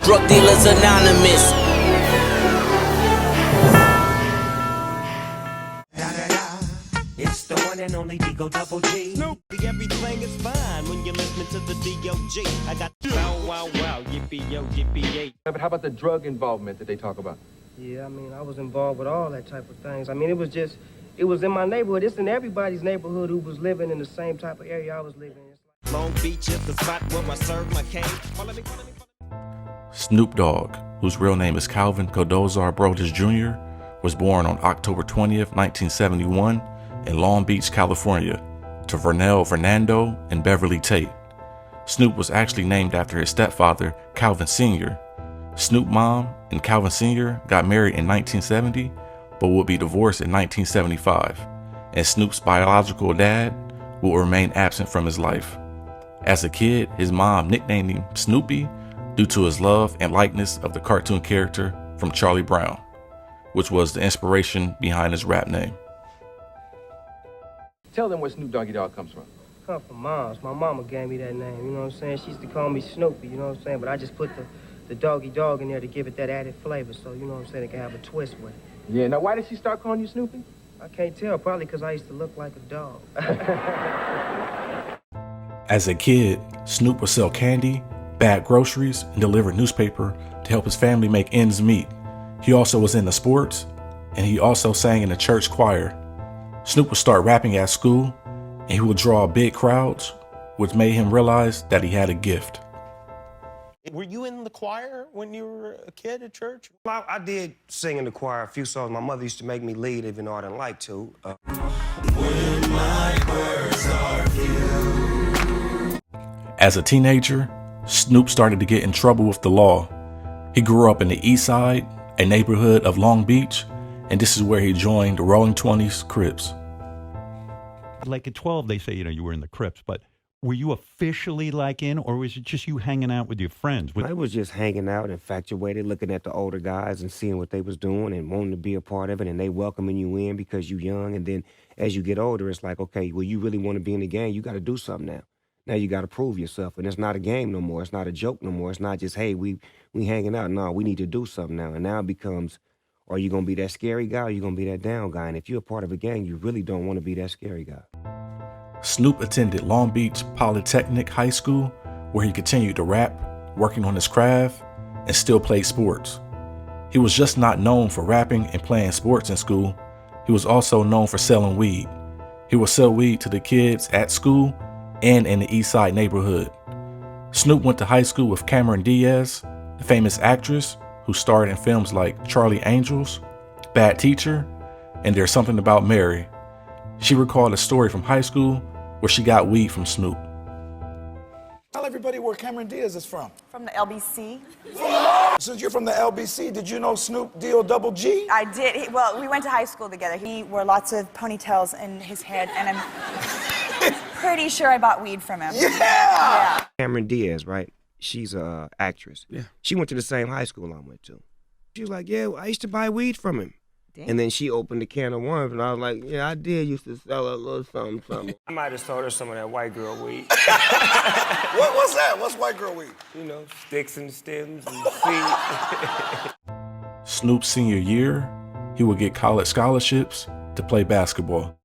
Drug Dealers Anonymous. It's the one and only Digo Double G. Snoop. Everything is fine when you're listening to the D.O.G. I got wow, wow, wow, yippee, yo, yippee, yay. But how about the drug involvement that they talk about? Yeah, I mean, I was involved with all that type of things. I mean, it was in my neighborhood. It's in everybody's neighborhood who was living in the same type of area I was living in. Long Beach is the spot where I serve my cane. Follow me. Snoop Dogg, whose real name is Calvin Codozar Brodus Jr., was born on October 20th, 1971 in Long Beach, California, to Vernell Fernando and Beverly Tate. Snoop was actually named after his stepfather, Calvin Sr. Snoop Mom and Calvin Sr. got married in 1970, but would be divorced in 1975, and Snoop's biological dad will remain absent from his life. As a kid, his mom nicknamed him Snoopy due to his love and likeness of the cartoon character from Charlie Brown, which was the inspiration behind his rap name. Tell them where Snoop Doggy Dogg comes from. Come from Mom's. My mama gave me that name, you know what I'm saying? She used to call me Snoopy, you know what I'm saying? But I just put the doggy dog in there to give it that added flavor, so you know what I'm saying, it can have a twist with it. Yeah, now why did she start calling you Snoopy? I can't tell, probably because I used to look like a dog. As a kid, Snoop would sell candy, bag groceries, and deliver newspaper to help his family make ends meet. He also was into sports, and he also sang in the church choir. Snoop would start rapping at school, and he would draw big crowds, which made him realize that he had a gift. Were you in the choir when you were a kid at church? I did sing in the choir a few songs. My mother used to make me lead, even though I didn't like to. When my words are few. As a teenager, Snoop started to get in trouble with the law. He grew up in the East Side, a neighborhood of Long Beach, and this is where he joined the Rolling 20s Crips. Like at 12, they say, you were in the Crips, but were you officially like in, or was it just you hanging out with your friends? I was just hanging out, infatuated, looking at the older guys and seeing what they was doing and wanting to be a part of it, and they welcoming you in because you young. And then as you get older, it's like, okay, well, you really want to be in the game, you got to do something now. Now you got to prove yourself, and it's not a game no more. It's not a joke no more. It's not just, hey, we hanging out. No, we need to do something now. And now it becomes, are you going to be that scary guy or are you going to be that down guy? And if you're a part of a gang, you really don't want to be that scary guy. Snoop attended Long Beach Polytechnic High School, where he continued to rap, working on his craft, and still played sports. He was just not known for rapping and playing sports in school. He was also known for selling weed. He would sell weed to the kids at school and in the East Side neighborhood. Snoop went to high school with Cameron Diaz, the famous actress who starred in films like Charlie Angels, Bad Teacher, and There's Something About Mary. She recalled a story from high school where she got weed from Snoop. Tell everybody where Cameron Diaz is from. From the LBC. Since you're from the LBC, did you know Snoop D-O-double-G? I did. Well, we went to high school together. He wore lots of ponytails in his head, and I'm pretty sure I bought weed from him. Yeah! Cameron Diaz, right? She's a actress. Yeah. She went to the same high school I went to. She was like, yeah, I used to buy weed from him. Damn. And then she opened the can of worms, and I was like, yeah, I did used to sell a little something. I might have sold her some of that white girl weed. What's that? What's white girl weed? You know, sticks and stems and seeds. Snoop's senior year, he would get college scholarships to play basketball.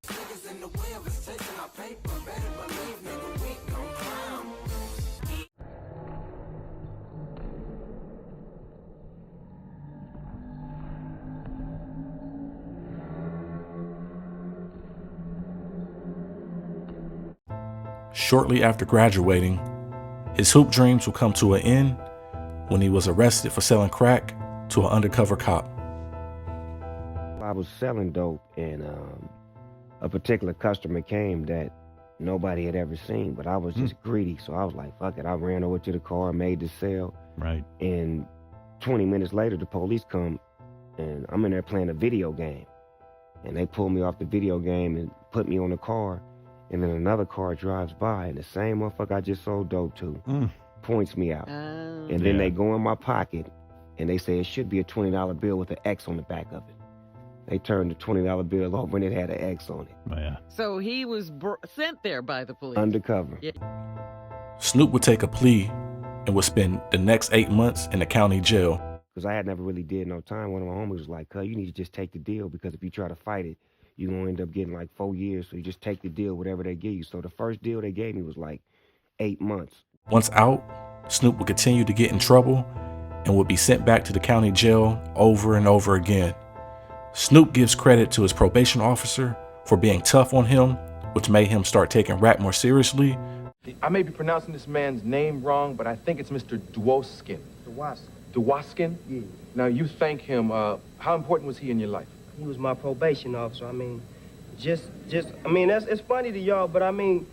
Shortly after graduating, his hoop dreams would come to an end when he was arrested for selling crack to an undercover cop. I was selling dope, and a particular customer came that nobody had ever seen, but I was just greedy, so I was like, fuck it. I ran over to the car, made the sale. Right. And 20 minutes later, the police come, and I'm in there playing a video game. And they pull me off the video game and put me on the car. And then another car drives by, and the same motherfucker I just sold dope to points me out. And then they go in my pocket, and they say it should be a $20 bill with an X on the back of it. They turned the $20 bill over, and it had an X on it. Oh, yeah. So he was sent there by the police. Undercover. Yeah. Snoop would take a plea and would spend the next 8 months in the county jail. Because I had never really did no time. One of my homies was like, "Cuz, you need to just take the deal, because if you try to fight it, you're going to end up getting like 4 years. So you just take the deal, whatever they give you." So the first deal they gave me was like 8 months. Once out, Snoop would continue to get in trouble and would be sent back to the county jail over and over again. Snoop gives credit to his probation officer for being tough on him, which made him start taking rap more seriously. I may be pronouncing this man's name wrong, but I think it's Mr. Dwoskin. Dwoskin? Yeah. Now, you thank him. How important was he in your life? He was my probation officer. I mean, it's funny to y'all, but I mean,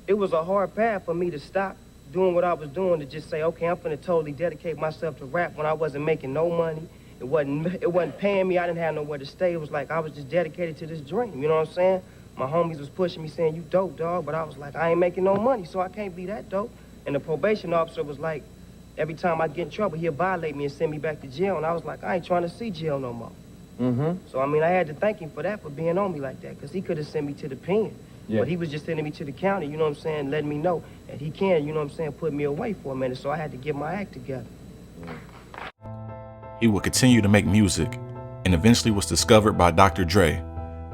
it was a hard path for me to stop doing what I was doing, to just say, okay, I'm finna totally dedicate myself to rap when I wasn't making no money. It wasn't paying me. I didn't have nowhere to stay. It was like I was just dedicated to this dream. You know what I'm saying? My homies was pushing me, saying, "You dope, dog," but I was like, I ain't making no money, so I can't be that dope. And the probation officer was like, every time I get in trouble, he'll violate me and send me back to jail. And I was like, I ain't trying to see jail no more. So, I mean, I had to thank him for that, for being on me like that, because he could have sent me to the pen. Yeah. But he was just sending me to the county, you know what I'm saying, letting me know that he can, you know what I'm saying, put me away for a minute. So I had to get my act together. He would continue to make music and eventually was discovered by Dr. Dre.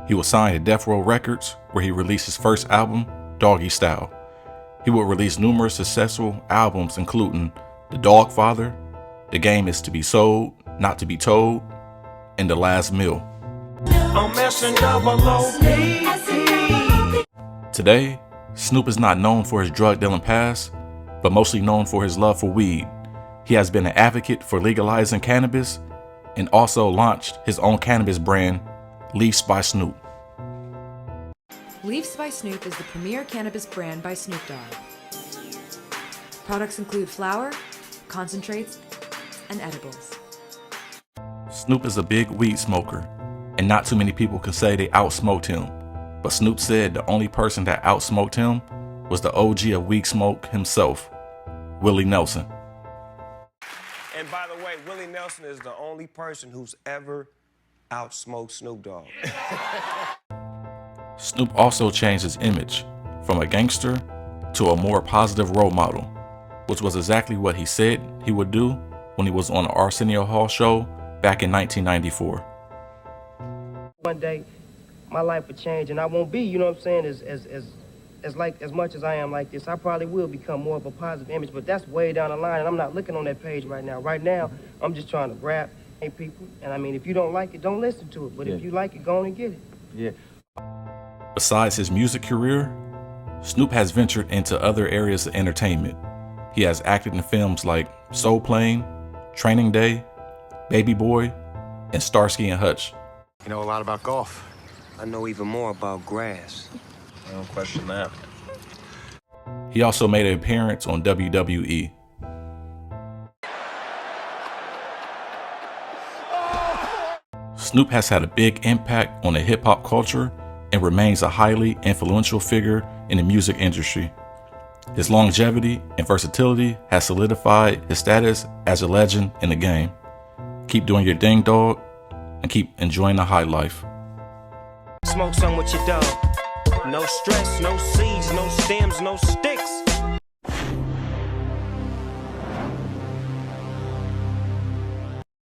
He was signed to Death Row Records, where he released his first album, Doggystyle. He would release numerous successful albums, including The Dog Father, The Game Is to Be Sold, Not to Be Told, and The Last Meal. Today, Snoop is not known for his drug dealing past, but mostly known for his love for weed. He has been an advocate for legalizing cannabis and also launched his own cannabis brand, Leafs by Snoop. Leafs by Snoop is the premier cannabis brand by Snoop Dogg. Products include flower, concentrates, and edibles. Snoop is a big weed smoker, and not too many people can say they outsmoked him. But Snoop said the only person that outsmoked him was the OG of weed smoke himself, Willie Nelson. And by the way, Willie Nelson is the only person who's ever outsmoked Snoop Dogg. Snoop also changed his image from a gangster to a more positive role model, which was exactly what he said he would do when he was on the Arsenio Hall show back in 1994. One day, my life would change, and I won't be, you know what I'm saying, as much as I am like this. I probably will become more of a positive image, but that's way down the line, and I'm not looking on that page right now. Right now, I'm just trying to rap, hey people, and I mean, if you don't like it, don't listen to it, but if you like it, go on and get it. Yeah. Besides his music career, Snoop has ventured into other areas of entertainment. He has acted in films like Soul Plane, Training Day, Baby Boy, and Starsky and Hutch. You know a lot about golf. I know even more about grass. I don't question that. He also made an appearance on WWE. Snoop has had a big impact on the hip-hop culture and remains a highly influential figure in the music industry. His longevity and versatility has solidified his status as a legend in the game. Keep doing your thing, dog, and keep enjoying the high life. Smoke some with your dog. No stress, no seeds, no stems, no sticks.